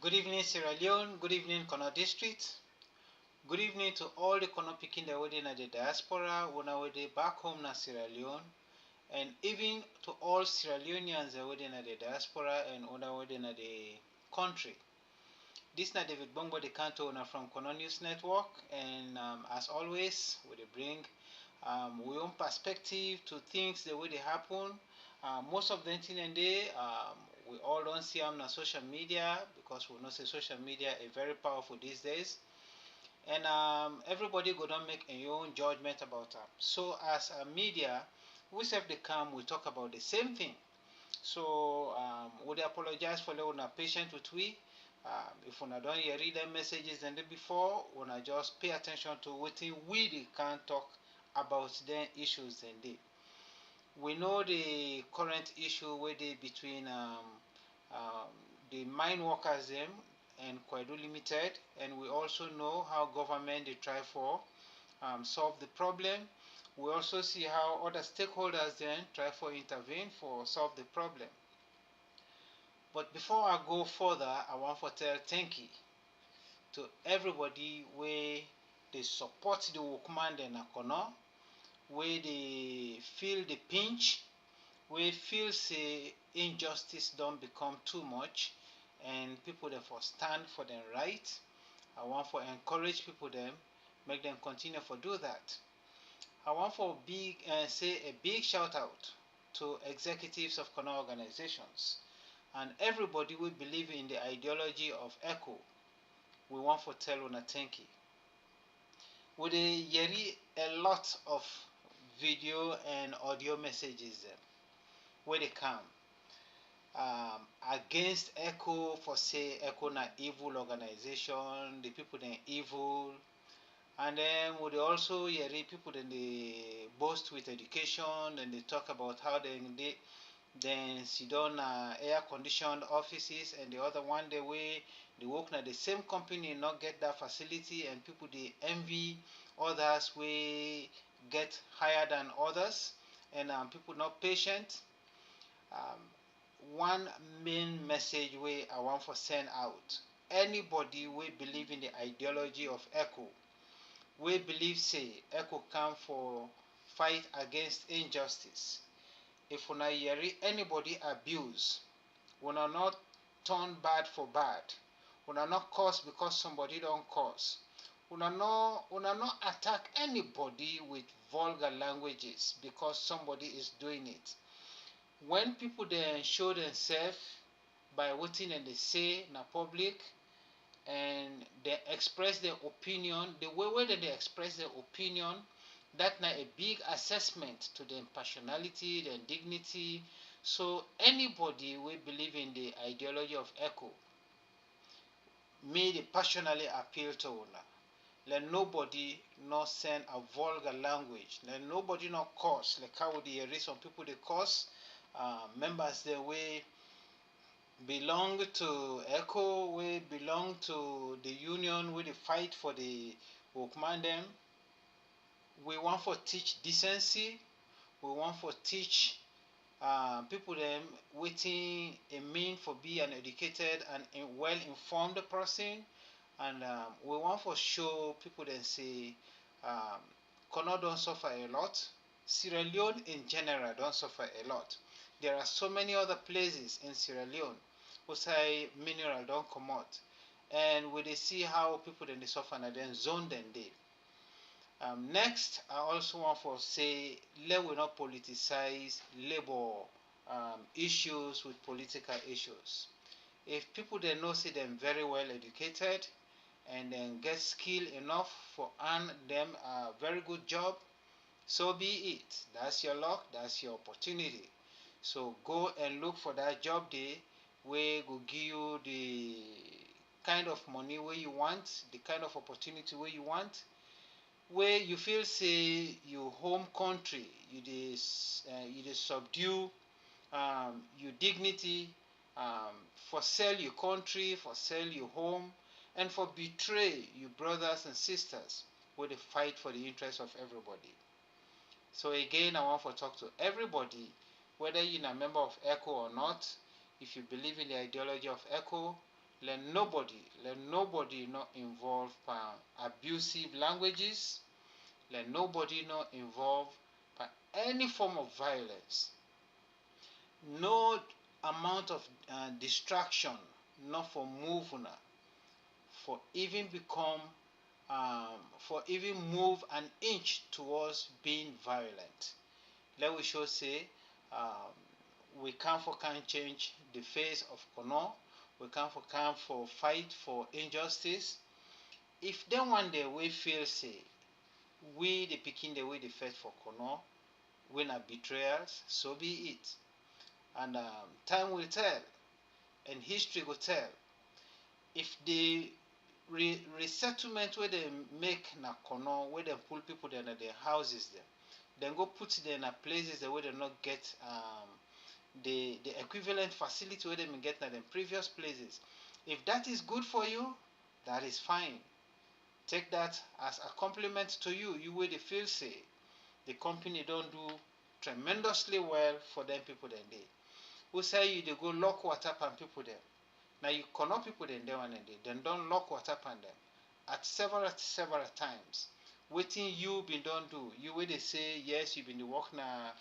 Good evening, Sierra Leone. Good evening, Kono District. Good evening to all the Kono Pikin that were in the diaspora, when I were back home na Sierra Leone, and even to all Sierra Leoneans that were in the diaspora and when I were in the country. This is David Bongo, the Kanto owner from Kono News Network, and as always, we bring we own perspective to things the way they happen. Most of them thing and they we all don't see them on social media because we know say social media is very powerful these days, and everybody go don't make a own judgment about them. So as a media, we serve the come we talk about the same thing. So we apologize for letting una patient with we. If una don't hear read them messages than before, una just pay attention to what we can talk about the issues and they. We know the current issue where they between the mine workers them and Kwedu Limited, and we also know how government they try for solve the problem. We also see how other stakeholders then try for intervene for solve the problem. But before I go further, I want to tell thank you to everybody where they support the workman in Akono, where they feel the pinch, where feel say injustice don't become too much, and people therefore stand for their right. I want to encourage people them, make them continue for do that. I want for say a big shout out to executives of Kono organizations and everybody will believe in the ideology of ECHO. We want to tell una thank you. We hear a lot of video and audio messages where they come against ECHO for say ECHO na evil organization, the people they evil, and then we also hear people then they boast with education and they talk about how they then sit down air conditioned offices, and the other one the way they work at the same company not get that facility, and people they envy others we get higher than others, and people not patient. One main message we I want to send out: anybody we believe in the ideology of ECHO, we believe say ECHO come for fight against injustice. If una hear anybody abuse, una not turn bad for bad, una not cause because somebody don't cause, una not attack anybody with vulgar languages because somebody is doing it. When people then show themselves by what and they say in the public, and they express their opinion, the way that they express their opinion, that na a big assessment to their personality, their dignity. So anybody will believe in the ideology of ECHO, may they personally appeal to una. Let nobody not send a vulgar language. Let nobody not curse. Like how would there is some people they curse members the way belong to ECHO, we belong to the union, we fight for the workman them. We want to teach decency. We want to teach people them waiting a mean for be an educated and a well-informed person, and we want to show people then say Kono don't suffer a lot. Sierra Leone in general don't suffer a lot. There are so many other places in Sierra Leone who say mineral don't come out, and we they see how people then they suffer and then zone them they. Next, I also want to say, let we not politicize labor issues with political issues. If people they know see them very well educated and then get skill enough for earn them a very good job, so be it. That's your luck, that's your opportunity. So go and look for that job day where go give you the kind of money where you want, the kind of opportunity where you want, where you feel say your home country, you dey subdue your dignity, for sell your country, for sell your home, and for betray your brothers and sisters where they fight for the interest of everybody. So again, I want to talk to everybody, whether you're a member of ECHO or not. If you believe in the ideology of ECHO, let nobody not involve abusive languages. Let nobody not involve any form of violence. No amount of distraction, not for moving, for even become, for even move an inch towards being violent. Let we show say, we come for can change the face of Kono. We come for fight for injustice. If then one day we feel say, we the picking the way they fight for Kono, we not betrayals, so be it. And time will tell, and history will tell. If the resettlement where they make na Kono, where they pull people in their houses them, then go put them in places where they not get the equivalent facility where they may get in the previous places. If that is good for you, that is fine. Take that as a compliment to you. You will feel say the company don't do tremendously well for them people then they. Who say you they go lock water pan people them. Now you cannot people then they one and they then don't lock water pan them at several times. Waiting you been don't do. You will they say yes you been the work now.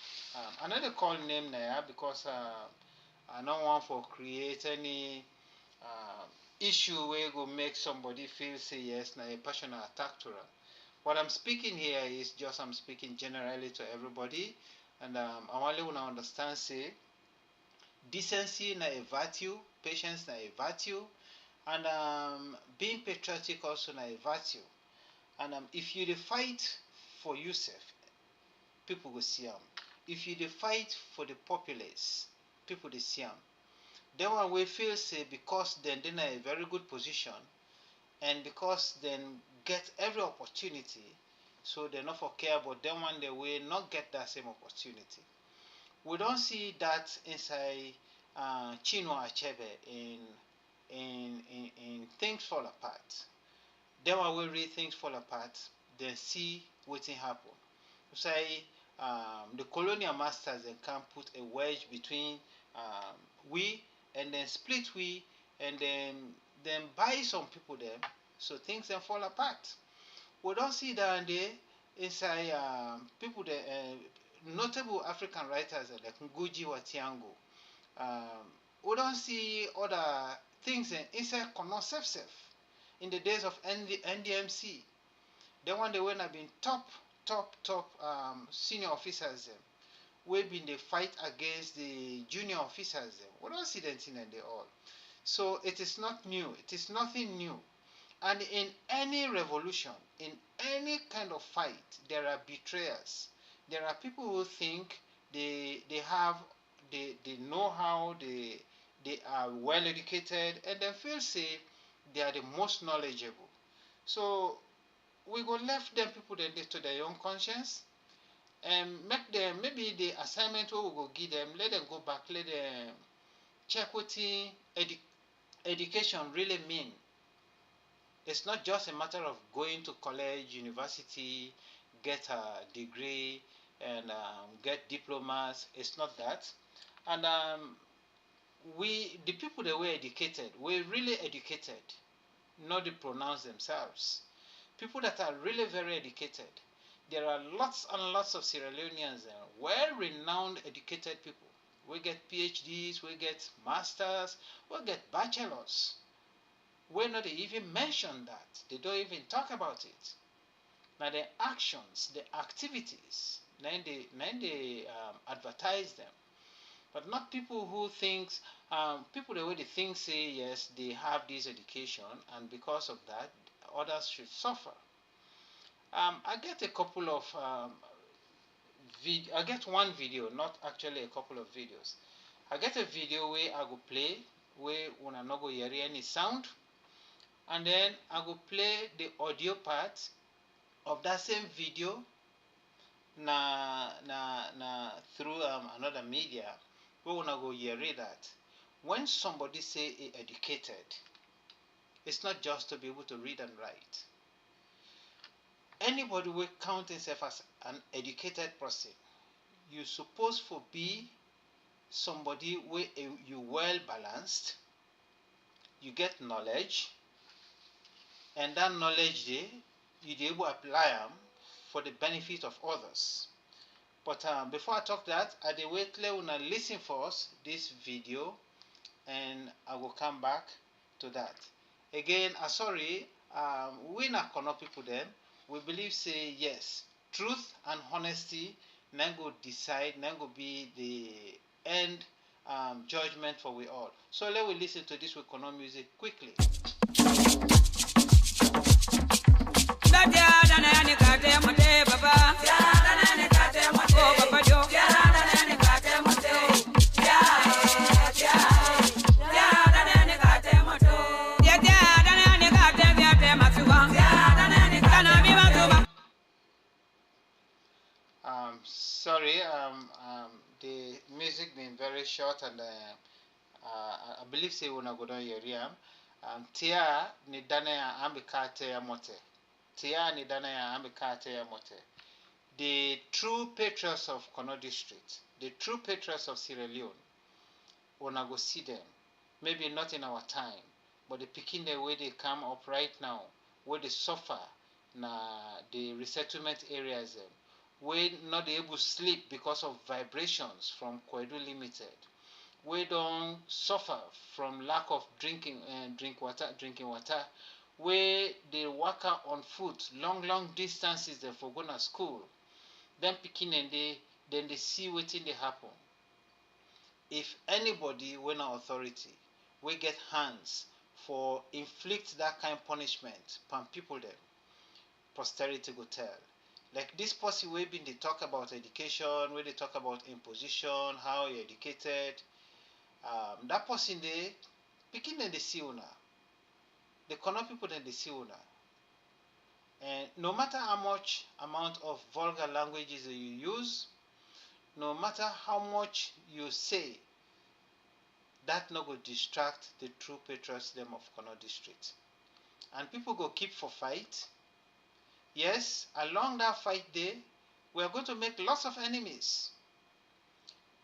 Another call name now because I don't want for create any issue where go make somebody feel say yes na a personal attack to them. What I'm speaking here is just I'm speaking generally to everybody, and I want to understand say decency na a virtue, patience na a virtue, and being patriotic also na a virtue. And if you fight for yourself, people will see them. If you fight for the populace, people will see them. Then one we feel say because then they're in a very good position, and because then get every opportunity, so they not for care about them one they will not get that same opportunity. We don't see that inside Chinua Achebe in Things Fall Apart. Then when we read Things Fall Apart, then see what happen. Say the colonial masters then can put a wedge between we and then split we and then buy some people them, so things then fall apart. We don't see that there inside people that notable African writers like Ngugi wa Thiong'o. We don't see other things inside Kono self in the days of NDMC. The one they when have been top senior officers them. We've been the fight against the junior officers them. We don't see them in they all. So it is not new. It is nothing new. And in any revolution, in any kind of fight, there are betrayers. There are people who think they know how, they are well educated, and they feel say they are the most knowledgeable. So we go left them people to their own conscience and make them maybe the assignment we will go give them, let them go back, let them check what education really mean. It's not just a matter of going to college, university, get a degree, and get diplomas. It's not that. And the people that were educated, were really educated, not to pronounce themselves. People that are really very educated. There are lots and lots of Sierra Leoneans, well-renowned educated people. We get PhDs, we get masters, we get bachelors. We're not even mention that. They don't even talk about it. Now the actions, the activities, then they advertise them. But not people who thinks, people the way they think say yes, they have this education, and because of that, others should suffer. I get a couple of I get one video, not actually a couple of videos. I get a video where I go play, where when I not go hear any sound, and then I go play the audio part of that same video through another media, where when I go hear that. When somebody say educated, it's not just to be able to read and write. Anybody will count himself as an educated person. You supposed to be somebody where you well balanced. you get knowledge, and that knowledge dey, you dey able apply am for the benefit of others. But before I talk that, I dey wait let una listen for us this video, and I will come back to that. Again, sorry, we na Kono people dem, we believe say yes, truth and honesty na go decide, na go be the end judgment for we all. So let we listen to this with Kono music quickly. Sorry, the music been very short, and I believe say una go don hear am. Tia ni dana ya ambikate ya mote. Tia ni dana ya ambikate ya mote. The true patriots of Kono district, the true patriots of Sierra Leone, una go see them. Maybe not in our time, but the picking the way they come up right now, where they suffer na the resettlement areas, we not able to sleep because of vibrations from Kwedu Limited. We don't suffer from lack of drinking water. We they work out on foot long distances they for going to school. Then picking and then they see what in they happen. If anybody when our authority, we get hands for inflict that kind of punishment upon people them, posterity go tell. Like this person we been they talk about education, where they talk about imposition, how you educated. That person they picking then they see una. The Kono people then they see una. And no matter how much amount of vulgar languages that you use, no matter how much you say, that no go distract the true patriots them of Kono district. And people go keep for fight. Yes, along that fight day, we are going to make lots of enemies.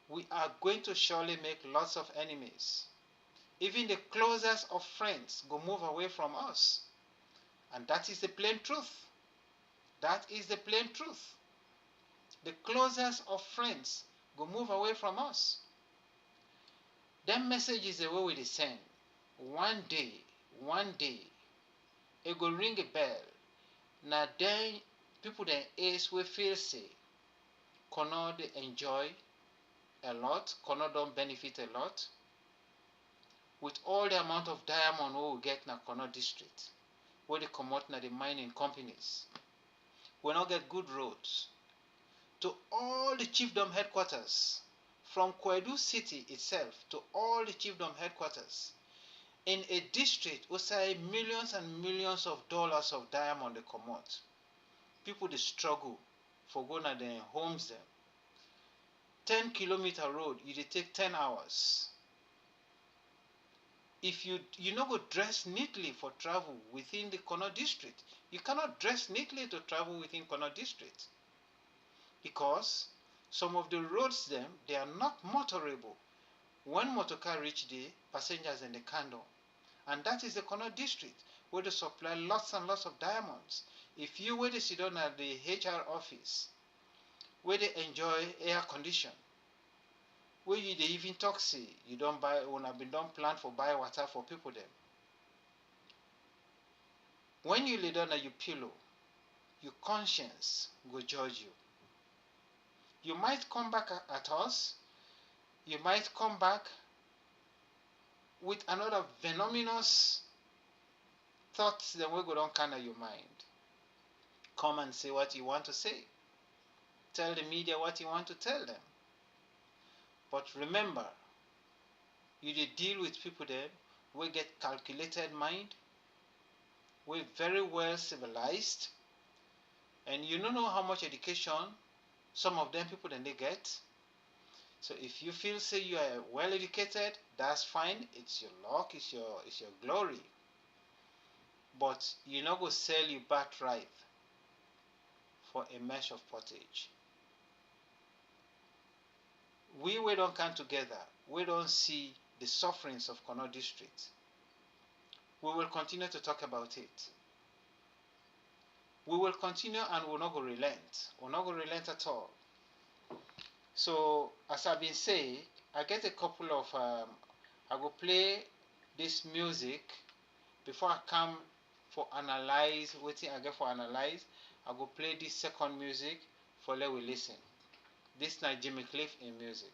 We are going to surely make lots of enemies. Even the closest of friends go move away from us. And that is the plain truth. That is the plain truth. The closest of friends go move away from us. Them messages the way we send. One day, it go ring a bell. Now then, people then ace we feel say, Kono they enjoy a lot, Kono don't benefit a lot. With all the amount of diamond we get na Kono district, where they come out na the mining companies, we not get good roads. To all the chiefdom headquarters, from Kwedu city itself to all the chiefdom headquarters, in a district we say millions and millions of dollars of diamond they come out. People they struggle for going to their homes them. 10-kilometer road, you they take 10 hours. If you not go dress neatly for travel within the Kono district, you cannot dress neatly to travel within Kono district. Because some of the roads them, they are not motorable. When motorcar reach the passengers in the candle. And that is the Kono district, where they supply lots and lots of diamonds. If you were to sit down at the HR office, where they enjoy air condition, where you they even talk say, you don't buy, when I've been done plan for buy water for people them. When you lay down at your pillow, your conscience go judge you. You might come back at us, you might come back with another venomous thoughts that we go down kind of your mind. Come and say what you want to say. Tell the media what you want to tell them. But remember, you deal with people there, we get calculated mind, we're very well civilized, and you don't know how much education some of them people then they get. So if you feel say you are well educated, that's fine. It's your luck, it's your glory. But you're not going to sell your birthright for a mesh of pottage. We don't come together. We don't see the sufferings of Kono district. we will continue to talk about it. We will continue and we'll not go relent. We'll not go relent at all. So, as I've been saying, I get a couple of, I will play this music before I come for analyze, waiting I get for analyze, I will play this second music for let we listen. This is Jimmy Cliff in music.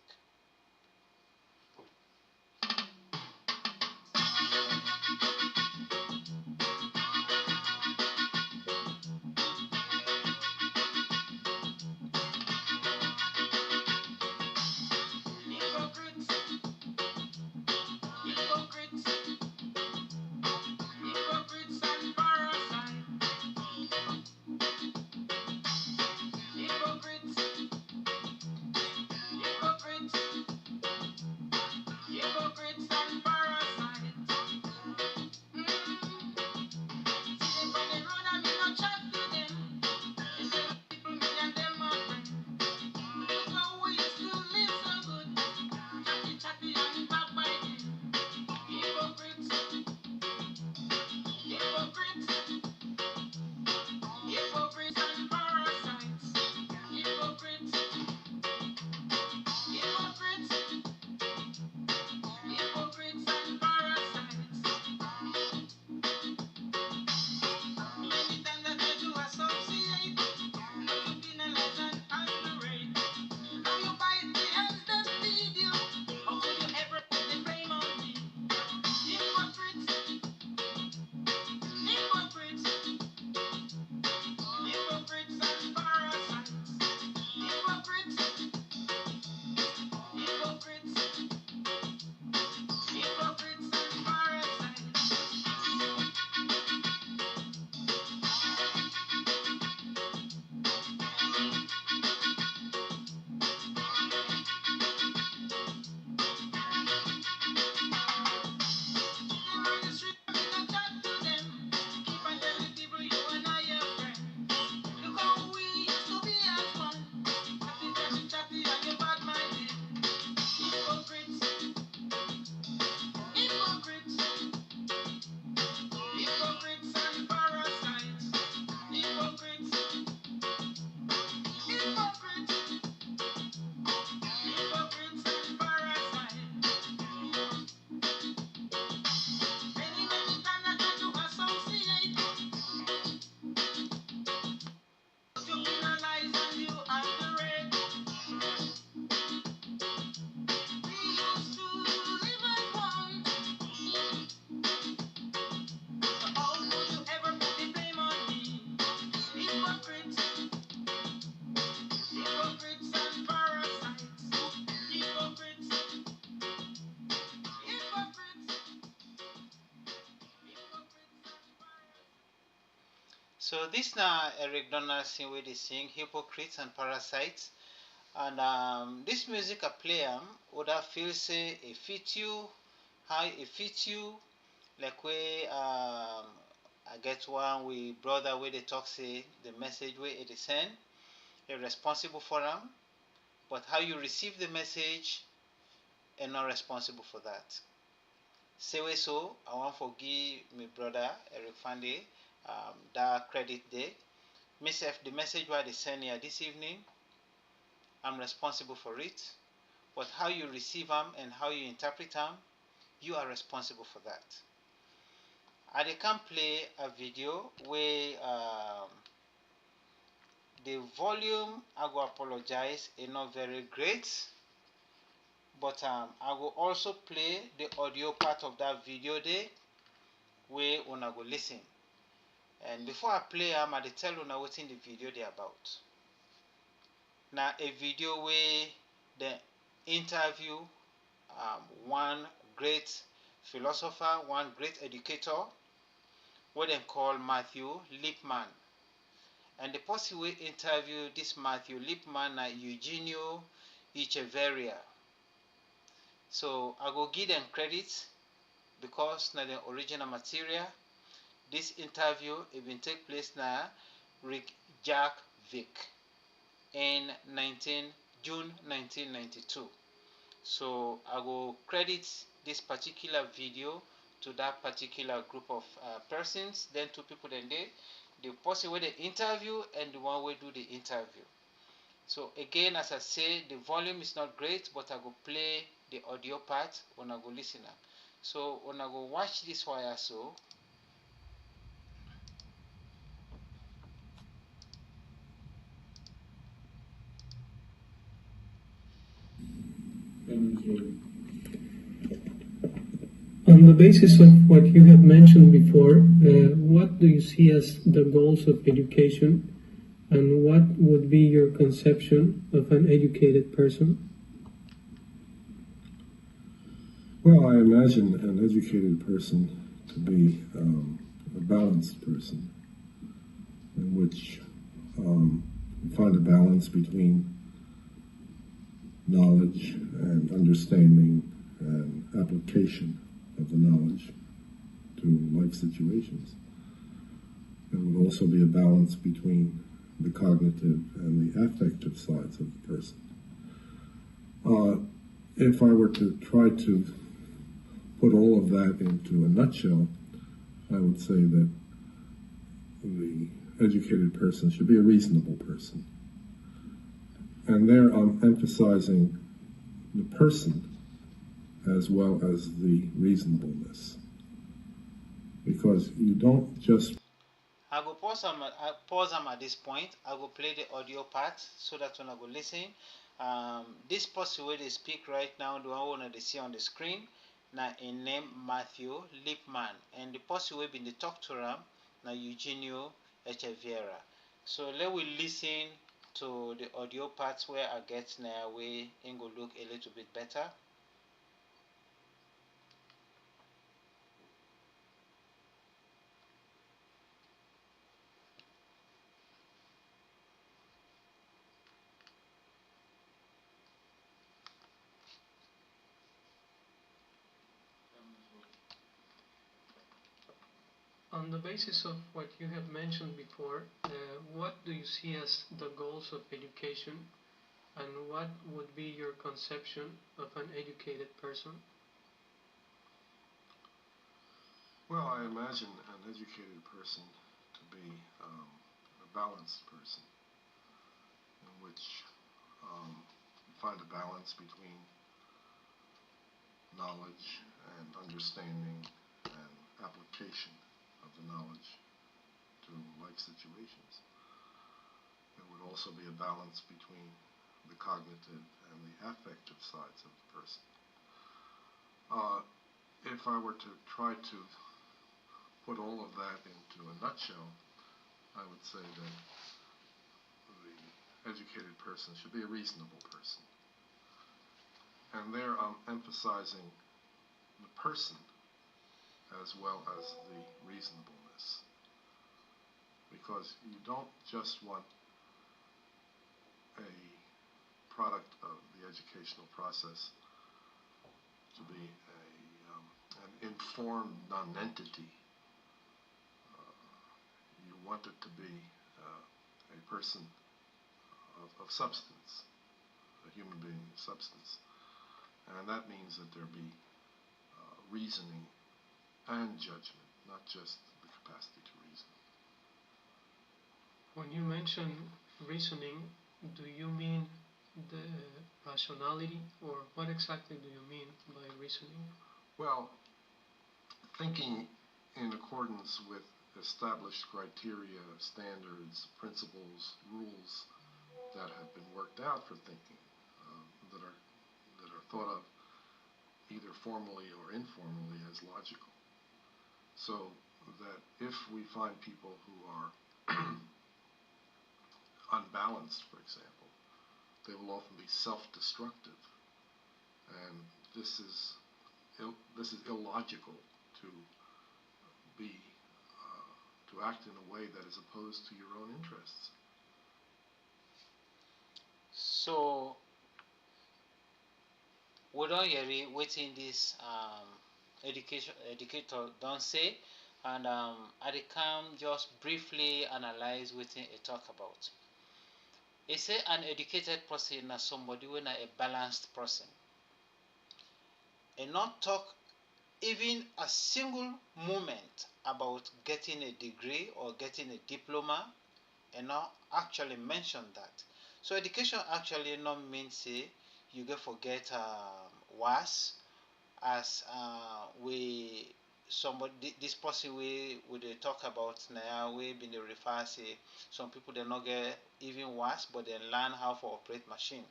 So this now Eric Donaldson where they sing hypocrites and parasites, and this music I play would I feel say it fit you, how it fit you, like where I get one with brother where they talk say the message where it is sent, you're responsible for them, but how you receive the message, you're not responsible for that. Say way so, I want to give my brother Eric Fande that credit there. Myself, the message why they send here this evening, I'm responsible for it. But how you receive them and how you interpret them, you are responsible for that. I can play a video where the volume, I go apologize, is not very great. But I will also play the audio part of that video there where una go listen. And before I play I tell una what in the video they about. Now a video where the interview one great philosopher, one great educator, what they call Matthew Lipman. And the person who interview this Matthew Lipman na Eugenio Echeverria. So I go give them credit because na the original material. This interview even take place na Rick Jack Vick in June 1992. So I will credit this particular video to that particular group of persons, then two people, then the person where they interview and the one where do the interview. So again, as I say, the volume is not great, but I go play the audio part when I go listen up. So when I go watch this wire, so on the basis of what you have mentioned before, what do you see as the goals of education, and what would be your conception of an educated person? Well, I imagine an educated person to be a balanced person, in which you find a balance between knowledge and understanding and application of the knowledge to life situations. There would also be a balance between the cognitive and the affective sides of the person. If I were to try to put all of that into a nutshell, I would say that the educated person should be a reasonable person. And there I'm emphasizing the person as well as the reasonableness. Because you don't just... I go pause them at this point. I will play the audio part so that when I go listen, this person where they speak right now, the one that they see on the screen, now in name Matthew Lipman, and the person where been the talk to him, now Eugenio Echeverria. So let we listen to the audio parts where I get now where it go look a little bit better. On the basis of what you have mentioned before, what do you see as the goals of education, and what would be your conception of an educated person? Well, I imagine an educated person to be a balanced person, in which you find a balance between knowledge and understanding and application of the knowledge to life situations. There would also be a balance between the cognitive and the affective sides of the person. If I were to try to put all of that into a nutshell, I would say that the educated person should be a reasonable person. And there I'm emphasizing the person as well as the reasonableness. Because you don't just want a product of the educational process to be an informed nonentity. You want it to be a person of substance, a human being of substance. And that means that there be reasoning and judgment, not just the capacity to reason. When you mention reasoning, do you mean the rationality, or what exactly do you mean by reasoning? Well, thinking in accordance with established criteria, standards, principles, rules that have been worked out for thinking, that are thought of either formally or informally as logical. So that if we find people who are unbalanced, for example, they will often be self-destructive, and this is illogical to be to act in a way that is opposed to your own interests. So we don't hear waiting this educator don't say, and I can just briefly analyze what it talk about. It say an educated person is somebody when a balanced person, and not talk even a single moment about getting a degree or getting a diploma, and not actually mention that. So education actually not mean say you get forget was as we somebody this person we dey talk about now we been dey refer say some people they not get even worse but they learn how to operate machine.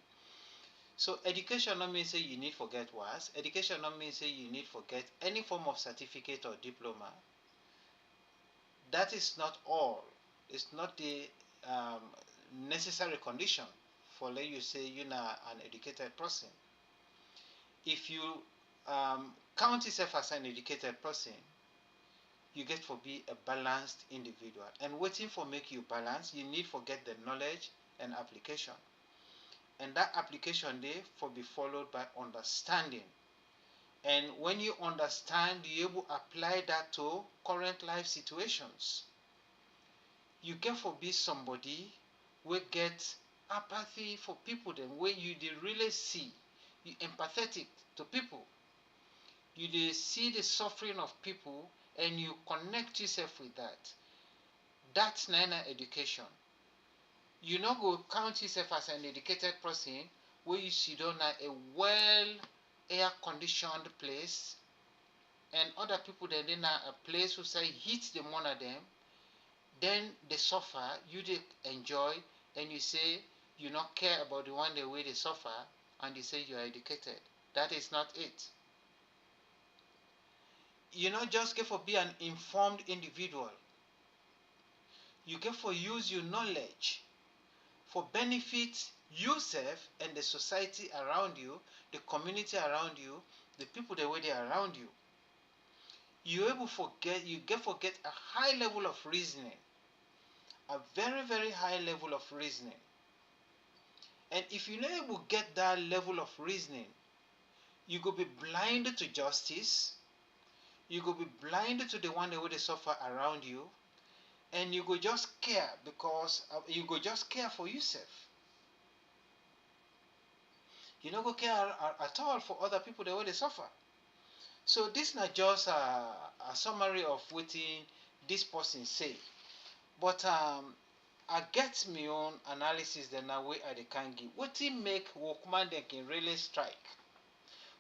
So education not mean say you need forget was education not mean say you need forget any form of certificate or diploma. That is not all. It's not the um, necessary condition for let you say you're an educated person. If you count yourself as an educated person, you get to be a balanced individual. And waiting for make you balance, you need to get the knowledge and application. And that application there for be followed by understanding. And when you understand, you able to apply that to current life situations. You get to be somebody will get apathy for people then where you dey really see you empathetic to people, you dey see the suffering of people and you connect yourself with that. That's na education. You no go count yourself as an educated person where you sit down at a well air conditioned place and other people then in a place who say heat the one of them, then they suffer, you they enjoy, and you say you not care about the one the way they suffer, and you say you are educated. That is not it. You not just get for be an informed individual. You get for use your knowledge for benefit yourself and the society around you, the community around you, the people the way they are around you. You able forget you get forget a high level of reasoning, a very high level of reasoning. And if you not able to get that level of reasoning, you go be blind to justice, you go be blind to the one that will suffer around you, and you go just care because you go just care for yourself. You not go care at all for other people the way they suffer. So this not just a summary of what this person say, but I get my own analysis then na way I can give. Wetin make workman they can really strike?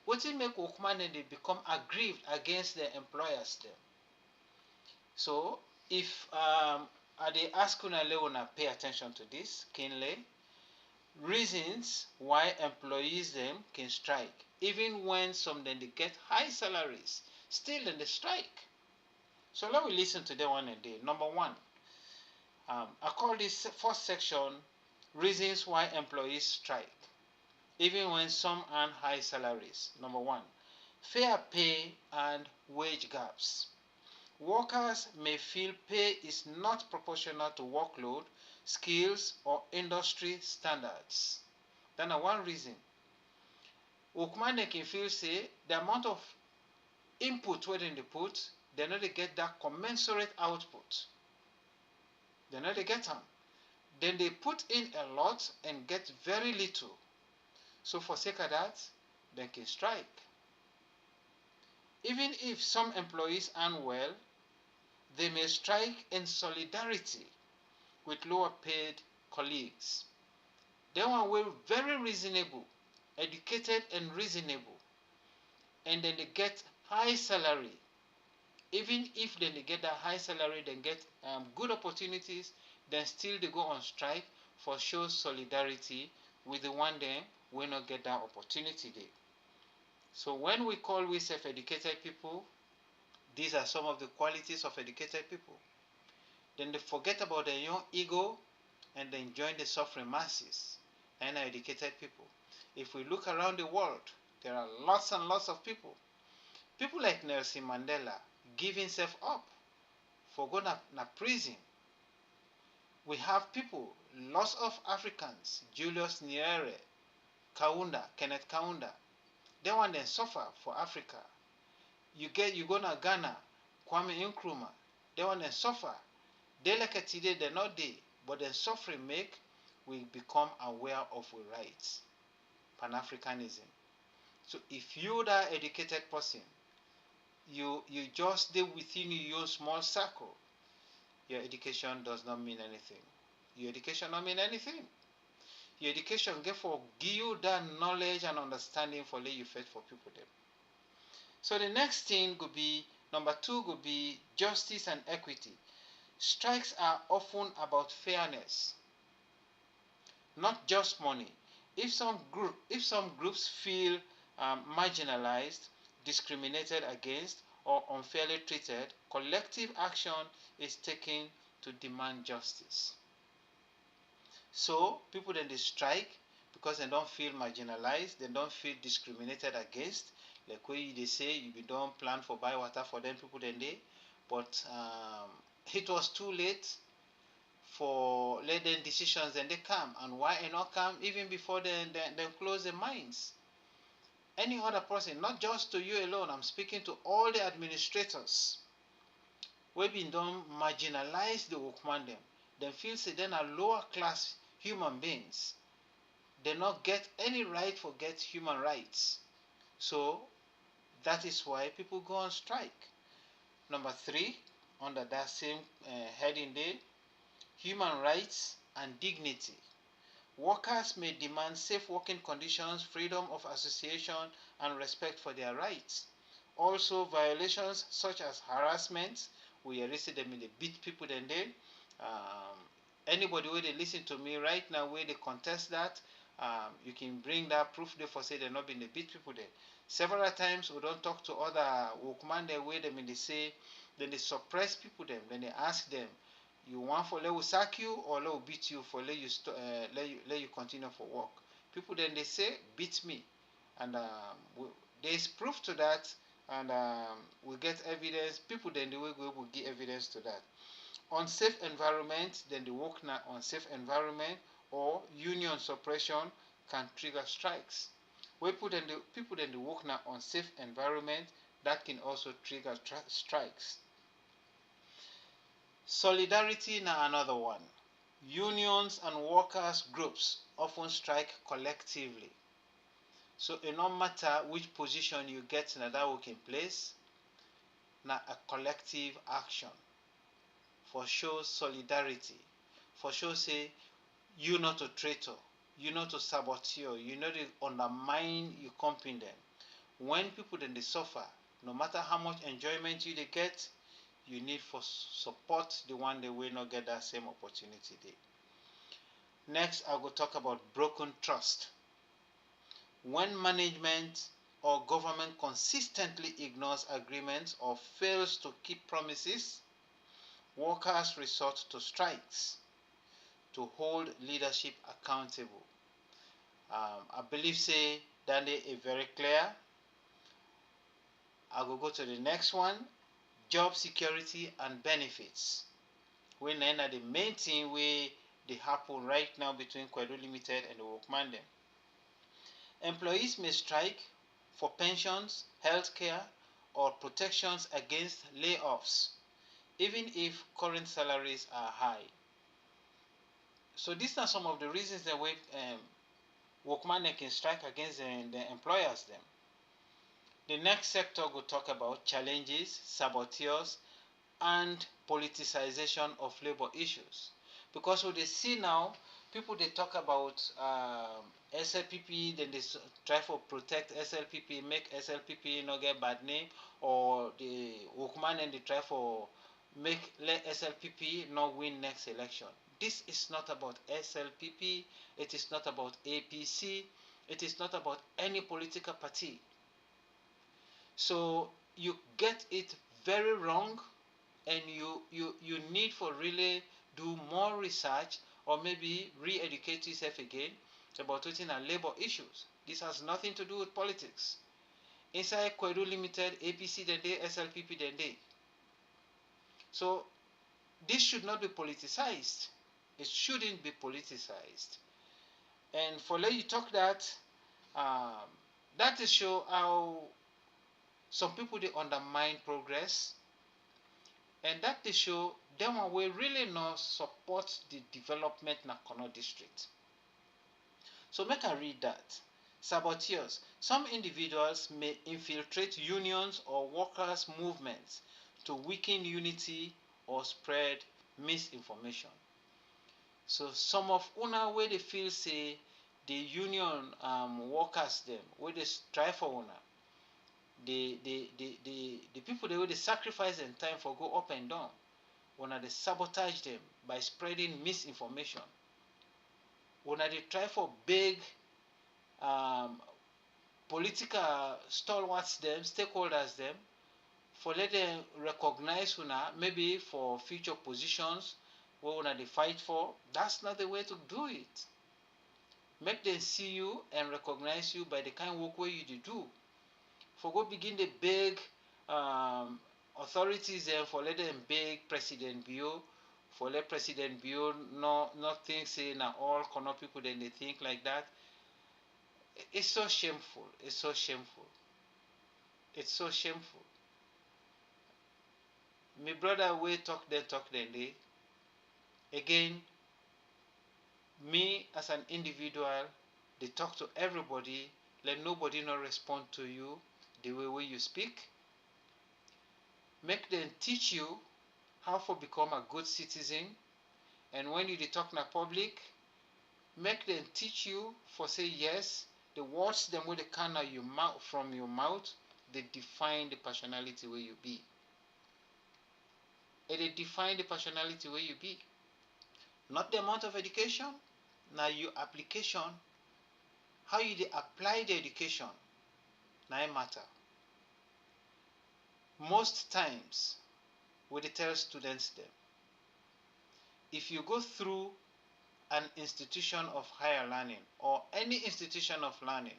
Wetin make workman then they become aggrieved against their employers them? So if I dey ask una pay attention to this keenly, reasons why employees them can strike, even when some then they get high salaries, still then they strike. So let me listen to them one a day. Number one, I call this first section reasons why employees strike, even when some earn high salaries. Number one, fair pay and wage gaps. Workers may feel pay is not proportional to workload, skills, or industry standards. That's one reason. Workman they can feel say the amount of input where they put, they not get that commensurate output. They not get them. Then they put in a lot and get very little. So for sake of that, they can strike. Even if some employees earn well, they may strike in solidarity with lower paid colleagues. They were very reasonable, educated and reasonable, and then they get high salary. Even if then they get that high salary, then get good opportunities, then still they go on strike for show solidarity with the one then will not get that opportunity there. So when we call we self-educated people, these are some of the qualities of educated people. Then they forget about their own ego and then join the suffering masses and educated people. If we look around the world, there are lots and lots of people. People like Nelson Mandela give himself up for going to prison. We have people, lots of Africans, Julius Nyerere, Kenneth Kaunda. They want them suffer for Africa. You go to Ghana, Kwame Nkrumah. They want them suffer. They like it today, they're not there, but the suffering make we become aware of our rights. Pan-Africanism. So if you're that educated person, you just stay within your own small circle, your education does not mean anything. Your education not mean anything. Your education get for give you that knowledge and understanding for lay you fit for people them. So the next thing could be number 2 could be justice and equity. Strikes are often about fairness, not just money. If some groups feel marginalized, discriminated against, or unfairly treated, collective action is taken to demand justice. So people then they strike because they don't feel marginalized, they don't feel discriminated against. Like where they say you don't plan for buy water for them people then they, but it was too late for let them decisions then they come, and why it not come even before they close their minds. Any other person, not just to you alone, I'm speaking to all the administrators we been done marginalize the workman them feel say then are lower class human beings, they not get any right for get human rights. So that is why people go on strike. Number 3, under that same heading there, human rights and dignity. Workers may demand safe working conditions, freedom of association, and respect for their rights. Also, violations such as harassment, we arrested them in the beat people then they. Anybody where they listen to me right now, where they contest that, you can bring that proof there for say they're not been the beat people there. Several times we don't talk to other workmen there where them in they say, then they suppress people them, then they ask them, you want for let we sack you or let we beat you for let you continue for work. People then they say beat me, and there is proof to that, and we get evidence. People then they will go able give evidence to that. Unsafe environment, then they work now unsafe environment or union suppression can trigger strikes. We put in the people then they work now unsafe environment that can also trigger strikes. Solidarity na another one. Unions and workers groups often strike collectively. So it no matter which position you get in that working place, na a collective action for show solidarity, for show say you not a traitor, you not a saboteur, you not to undermine your company them. When people then they suffer, no matter how much enjoyment you they get, you need for support the one they will not get that same opportunity there. Next, I will talk about broken trust. When management or government consistently ignores agreements or fails to keep promises, workers resort to strikes to hold leadership accountable. I believe say that is very clear. I will go to the next one, job security and benefits. When are the main thing where they happen right now between Kwedu Limited and the workman them. Employees may strike for pensions, health care, or protections against layoffs, even if current salaries are high. So these are some of the reasons that workmen can strike against the employers them. The next sector will talk about challenges, saboteurs, and politicization of labor issues. Because what they see now, people they talk about SLPP, then they try to protect SLPP, make SLPP not get bad name, or the workman and they try for make let SLPP not win next election. This is not about SLPP, it is not about APC, it is not about any political party. So you get it very wrong, and you need for really do more research or maybe re-educate yourself again about what are labor issues. This has nothing to do with politics. Inside Kwedu Limited, APC then day, SLPP then day. So this should not be politicized. It shouldn't be politicized. And for let you talk that, that is show how some people they undermine progress, and that they show them will really not support the development in Kono district. So make I read that. Saboteurs. Some individuals may infiltrate unions or workers' movements to weaken unity or spread misinformation. So some of una wey dey feel say the union workers dem wey dey strive for una, the people wey dey sacrifice dem time for go up and down, una dey sabotage dem by spreading misinformation. Una dey try for big political stalwarts dem, stakeholders dem, for let dem recognize una maybe for future positions wey una dey fight for. That's not the way to do it. Make dem see you and recognize you by the kind work wey you dey do. For go begin dey beg authorities dem for let dem beg President Bio, for let President Bio not think say na all corner people dem dey think like that. It's so shameful. It's so shameful. It's so shameful. My brother wey talk dem dey. Again, me as an individual, they talk to everybody, let nobody not respond to you the way you speak. Make them teach you how to become a good citizen. And when you talk in public, make them teach you for say yes, the words them will come out from your mouth, they define the personality where you be. They define the personality where you be. Not the amount of education, now your application, how you apply the education, now it matter. Most times, we tell students them, if you go through an institution of higher learning or any institution of learning,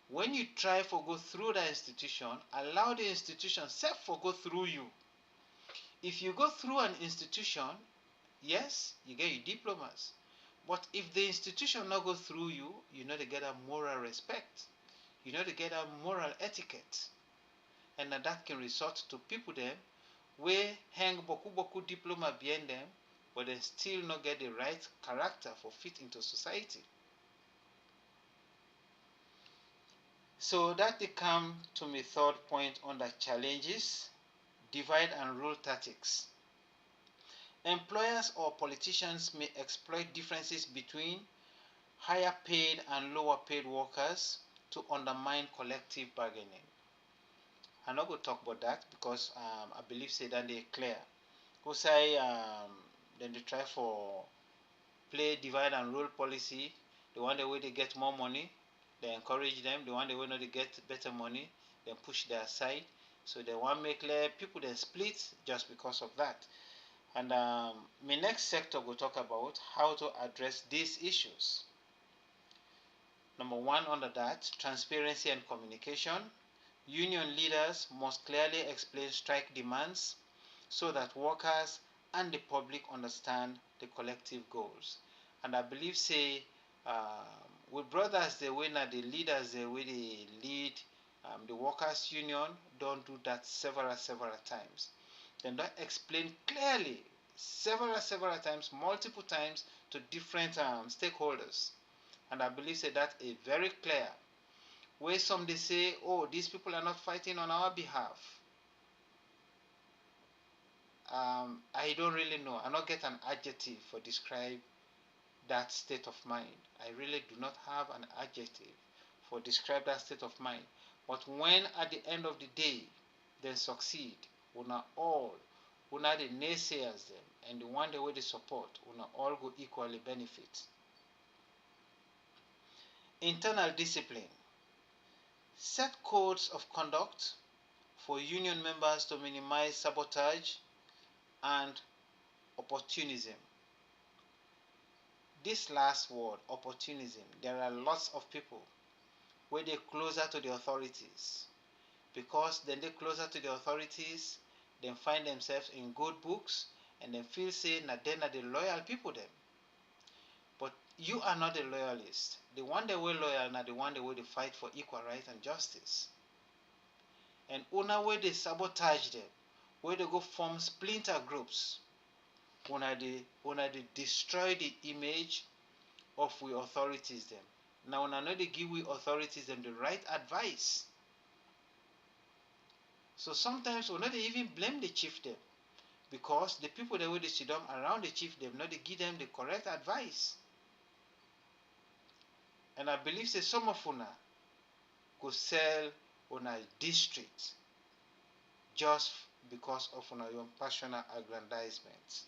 when you try to go through that institution, allow the institution self for go through you. If you go through an institution, yes, you get your diplomas. But if the institution not go through you, you know to get a moral respect. You know to get a moral etiquette. And that can result to people them where hang boku diploma behind them, but they still not get the right character for fit into society. So that they come to my third point under challenges, divide and rule tactics. Employers or politicians may exploit differences between higher paid and lower paid workers to undermine collective bargaining. I'm not going to talk about that because I believe say that they're clear. Go say then they try for play divide and rule policy. The one the way they get more money, they encourage them. The one the way they get better money, they push their aside. So they want to make people then split just because of that. And my next sector will talk about how to address these issues. Number one under that, transparency and communication. Union leaders must clearly explain strike demands so that workers and the public understand the collective goals. And I believe say with brothers the way now the leaders the way they lead the workers union don't do that several times. They don't explain clearly several times, multiple times to different stakeholders. And I believe say that is very clear. Where some they say, oh, these people are not fighting on our behalf. I don't really know. I don't get an adjective for describe that state of mind. I really do not have an adjective for describe that state of mind. But when at the end of the day they succeed, una the naysayers them and the one the way they support, una all go equally benefit. Internal discipline. Set codes of conduct for union members to minimize sabotage and opportunism. This last word, opportunism, there are lots of people where they're closer to the authorities. Because then they're closer to the authorities, they find themselves in good books and they feel say that they're not the loyal people them. But you are not a loyalist. The one that were loyal now the one that will fight for equal right and justice. And una where they sabotage them, where they go form splinter groups, una they destroy the image of we authorities them. Now una no dey give we authorities them the right advice. So sometimes we no dey even blame the chief them, because the people that wey dey sit down around the chief them no dey give them the correct advice. And I believe say some of una go sell una district just because of una own personal aggrandizement.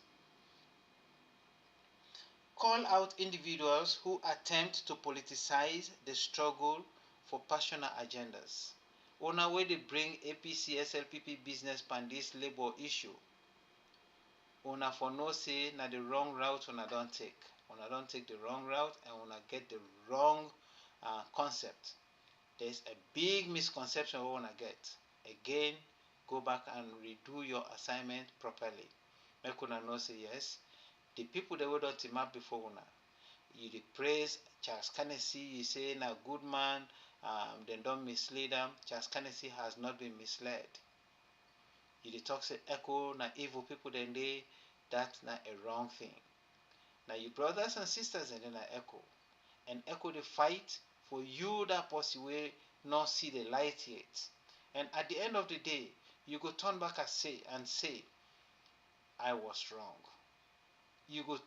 Call out individuals who attempt to politicize the struggle for personal agendas. Una wey dey bring APC, SLPP business pan this labor issue, una for know say na the wrong route una don take. Una don take the wrong route and una get the wrong concept. There is a big misconception wey una get. Again, go back and redo your assignment properly. Make una know say yes, the people that wey don team up before una, you dey praise Charles Canessy, you say na good man, dem don mislead am. Charles Canessy has not been misled. You dey talk say ECHO na evil people dem dey, that na a wrong thing. Na you brothers and sisters dem dey na ECHO, and ECHO dey fight for you, that person wey not see the light yet. And at the end of the day, you go turn back and say, I was wrong. You go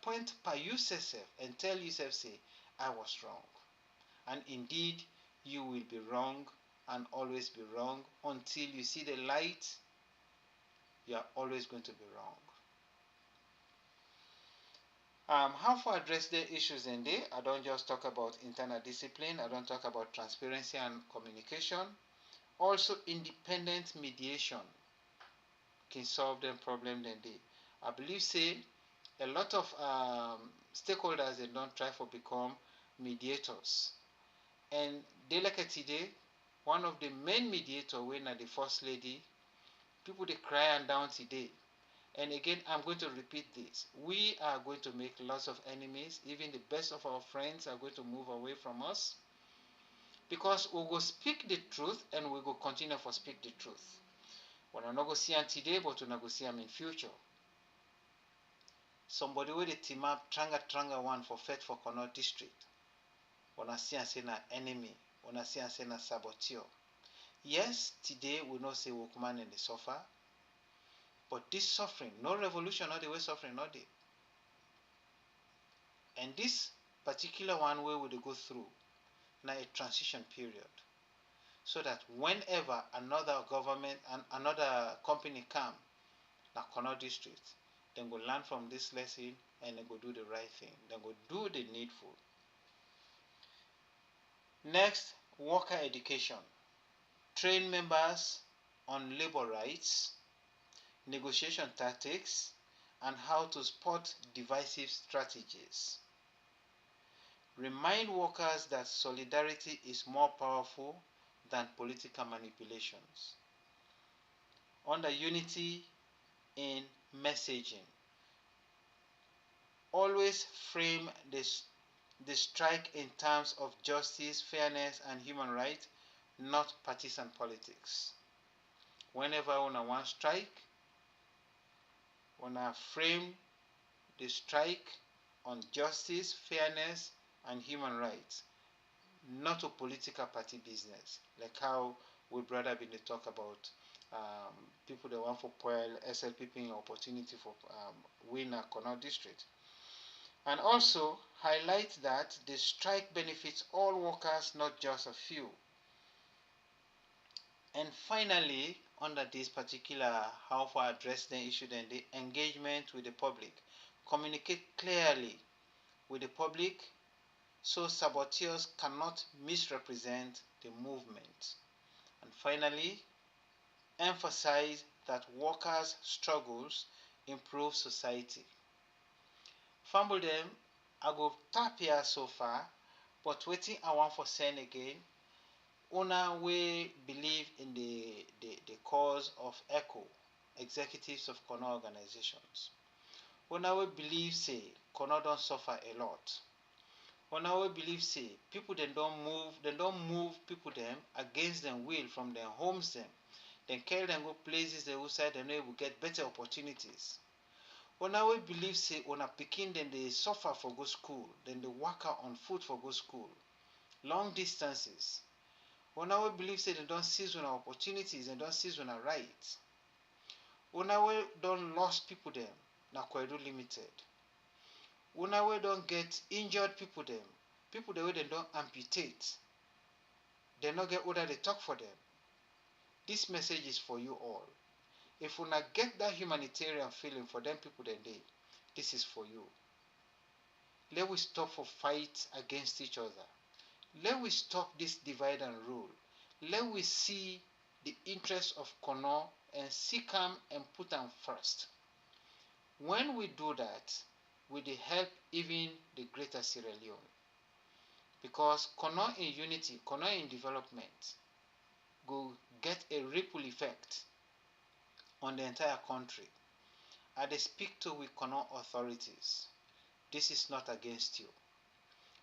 point by yourself and tell yourself, say, I was wrong. And indeed, you will be wrong and always be wrong until you see the light. You are always going to be wrong. How to address the issues in there? I don't just talk about internal discipline. I don't talk about transparency and communication. Also, independent mediation can solve the problem then they. I believe say a lot of stakeholders they don't try to become mediators. And they like today, one of the main mediator when the first lady, people they cry and down today. And again, I'm going to repeat this. We are going to make lots of enemies. Even the best of our friends are going to move away from us. Because we will speak the truth and we will continue to speak the truth. We're not going to see them today, but we're not going to see them in future. Somebody with a team up, tranga one for Fed for Connaught District. We're not seeing say na enemy. We're not seeing say na saboteur. Yes, today we know say workman in the suffer. But this suffering, no revolution, not the way suffering, not the. And this particular one way we go through, now a transition period. So that whenever another government and another company come, now Connaught District, then go learn from this lesson and then go do the right thing. Then go do the needful. Next, worker education. Train members on labor rights, negotiation tactics, and how to spot divisive strategies. Remind workers that solidarity is more powerful than political manipulations. Under unity in messaging, always frame the strike in terms of justice, fairness, and human rights, not partisan politics. Whenever una want strike, una frame the strike on justice, fairness, and human rights, not a political party business, like how we brother been talk about people that want for Poil, SLPP opportunity for win a Connaught District. And also highlight that the strike benefits all workers, not just a few. And finally, under this particular how to address the issue, then the engagement with the public. Communicate clearly with the public so saboteurs cannot misrepresent the movement. And finally, emphasize that workers' struggles improve society. Fumble them, I go tap here so far, but waiting I want for send again. Una we believe in the cause of ECHO, executives of Connaught organizations. Una we believe say Connaught don't suffer a lot. Una we believe say people they don't move people them against them will from their homes them. Then carry them go places they will say they will get better opportunities. Una we believe say una pikin then they suffer for go school, then they work out on foot for go school. long distances. Una we believe say they don't seize on opportunities and don't seize on rights. Una we don't lost people them, na Kwedu Limited. Una we don't get injured people them, people the way they don't amputate, they not get order they talk for them. This message is for you all. If una get that humanitarian feeling for them people then they, this is for you. Let we stop for fight against each other. Let we stop this divide and rule. Let we see the interests of Kono and seek them and put them first. When we do that, we will help even the greater Sierra Leone. Because Kono in unity, Kono in development, will get a ripple effect on the entire country. I speak to with Kono authorities. This is not against you.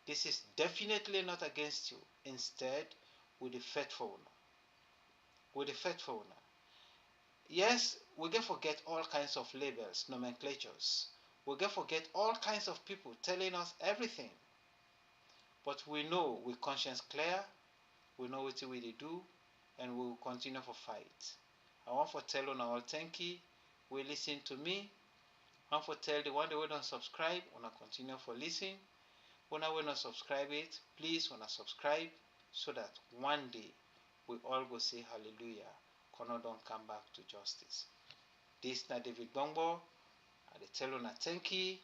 This is definitely not against you. Instead, with the faithful owner. With the faithful owner. Yes, we can forget all kinds of labels, nomenclatures. We can forget all kinds of people telling us everything. But we know with conscience clear, we know what we do, and we will continue for fight. I want to tell you all thank you. We listen to me. I want to tell the one that will not subscribe, wanna continue for listening. When I will not subscribe it, please wanna subscribe so that one day we all go say hallelujah. Kono don't come back to justice. This na David Bongbo. I tell you na thank you.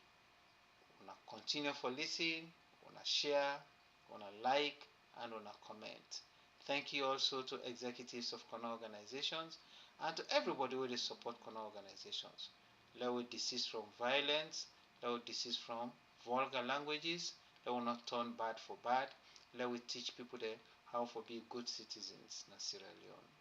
Wanna continue for listening, wanna share, wanna like, and wanna comment. Thank you also to executives of Kono organizations and to everybody who support Kono organizations. Let we desist from violence, let we desist from vulgar languages, let we not turn bad for bad, let we teach people there how to be good citizens in Sierra Leone.